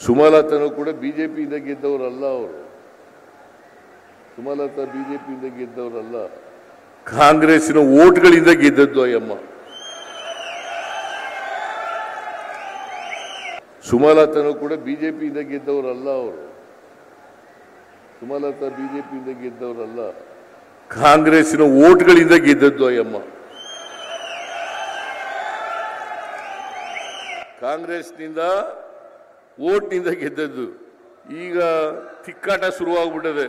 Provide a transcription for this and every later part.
ಸುಮಲತಾನು ಕೂಡ ಬಿಜೆಪಿಯಿಂದ ಗೆದ್ದವರಲ್ಲ. ಅವರು ಸುಮಲತಾ ಬಿಜೆಪಿಯಿಂದ ಗೆದ್ದವರಲ್ಲ, ಕಾಂಗ್ರೆಸ್ಸಿನ ಓಟ್ಗಳಿಂದ ಗೆದ್ದದ್ದು ಅಯ್ಯಮ್ಮ. ಸುಮಲತಾನು ಕೂಡ ಬಿಜೆಪಿಯಿಂದ ಗೆದ್ದವರಲ್ಲ. ಅವರು ಸುಮಲತಾ ಬಿಜೆಪಿಯಿಂದ ಗೆದ್ದವರಲ್ಲ, ಕಾಂಗ್ರೆಸ್ಸಿನ ಓಟ್ಗಳಿಂದ ಗೆದ್ದದ್ದು ಅಯ್ಯಮ್ಮ. ಕಾಂಗ್ರೆಸ್ನಿಂದ ಓಟ್ನಿಂದ ಗೆದ್ದದ್ದು. ಈಗ ತಿಕ್ಕಾಟ ಶುರುವಾಗ್ಬಿಟ್ಟದೆ.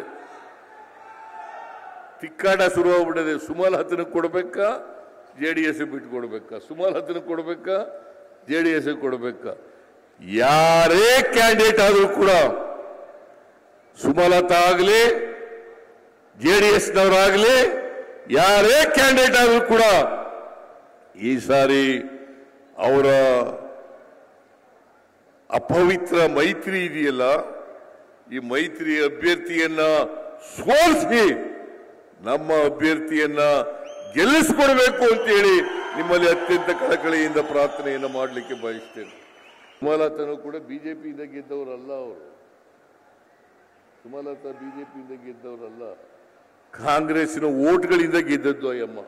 ಸುಮಲತಾನ ಕೊಡಬೇಕಾ, ಜೆಡಿಎಸ್ ಬಿಟ್ಕೊಡ್ಬೇಕಾ? ಸುಮಲತಾನ ಕೊಡಬೇಕಾ, ಜೆಡಿಎಸ್ ಕೊಡಬೇಕಾ? ಯಾರೇ ಕ್ಯಾಂಡಿಡೇಟ್ ಆದರೂ ಕೂಡ, ಸುಮಲತಾ ಆಗಲಿ, ಜೆಡಿಎಸ್ನವರಾಗಲಿ, ಯಾರೇ ಕ್ಯಾಂಡಿಡೇಟ್ ಆದರೂ ಕೂಡ ಈ ಸಾರಿ ಅವರ ಅಪವಿತ್ರ ಮೈತ್ರಿ ಇದೆಯಲ್ಲ, ಈ ಮೈತ್ರಿ ಅಭ್ಯರ್ಥಿಯನ್ನ ಸೋಲಿಸಿ ನಮ್ಮ ಅಭ್ಯರ್ಥಿಯನ್ನ ಗೆಲ್ಲಿಸಿಕೊಡ್ಬೇಕು ಅಂತೇಳಿ ನಿಮ್ಮಲ್ಲಿ ಅತ್ಯಂತ ಕಳಕಳಿಯಿಂದ ಪ್ರಾರ್ಥನೆಯನ್ನು ಮಾಡಲಿಕ್ಕೆ ಬಯಸ್ತೇನೆ. ಸುಮಲತಾನು ಕೂಡ ಬಿಜೆಪಿಯಿಂದ ಗೆದ್ದವರಲ್ಲ. ಅವರು ಸುಮಲತಾ ಬಿಜೆಪಿಯಿಂದ ಗೆದ್ದವರಲ್ಲ, ಕಾಂಗ್ರೆಸ್ಸಿನ ಓಟ್ಗಳಿಂದ ಗೆದ್ದದ್ದು ಅಯ್ಯಮ್ಮ.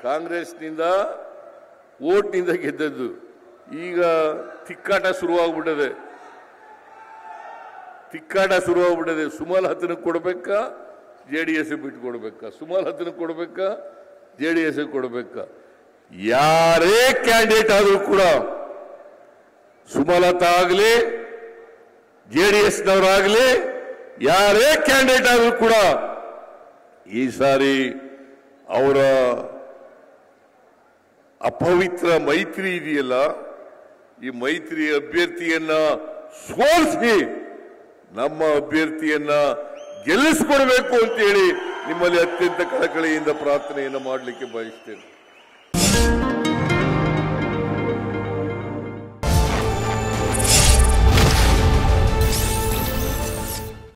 ಕಾಂಗ್ರೆಸ್ನಿಂದ ಓಟ್ನಿಂದ ಗೆದ್ದದ್ದು. ಈಗ ತಿಕ್ಕಾಟ ಶುರುವಾಗ್ಬಿಟ್ಟದೆ. ಸುಮಲತಾನ ಕೊಡಬೇಕಾ, ಜೆಡಿಎಸ್ ಬಿಟ್ಕೊಡ್ಬೇಕಾ? ಸುಮಲತಾನ ಕೊಡಬೇಕಾ, ಜೆಡಿಎಸ್ ಕೊಡಬೇಕಾ? ಯಾರೇ ಕ್ಯಾಂಡಿಡೇಟ್ ಆದರೂ ಕೂಡ, ಸುಮಲತಾ ಆಗಲಿ, ಜೆಡಿಎಸ್ನವರಾಗಲಿ, ಯಾರೇ ಕ್ಯಾಂಡಿಡೇಟ್ ಆದರೂ ಕೂಡ ಈ ಸಾರಿ ಅವರ ಅಪವಿತ್ರ ಮೈತ್ರಿ ಇದೆಯಲ್ಲ, ಈ ಮೈತ್ರಿ ಅಭ್ಯರ್ಥಿಯನ್ನ ಸೋಲಿಸಿ ನಮ್ಮ ಅಭ್ಯರ್ಥಿಯನ್ನ ಗೆಲ್ಲಿಸಿಕೊಡ್ಬೇಕು ಅಂತೇಳಿ ನಿಮ್ಮಲ್ಲಿ ಅತ್ಯಂತ ಕಳಕಳಿಯಿಂದ ಪ್ರಾರ್ಥನೆಯನ್ನು ಮಾಡಲಿಕ್ಕೆ ಬಯಸ್ತೇನೆ.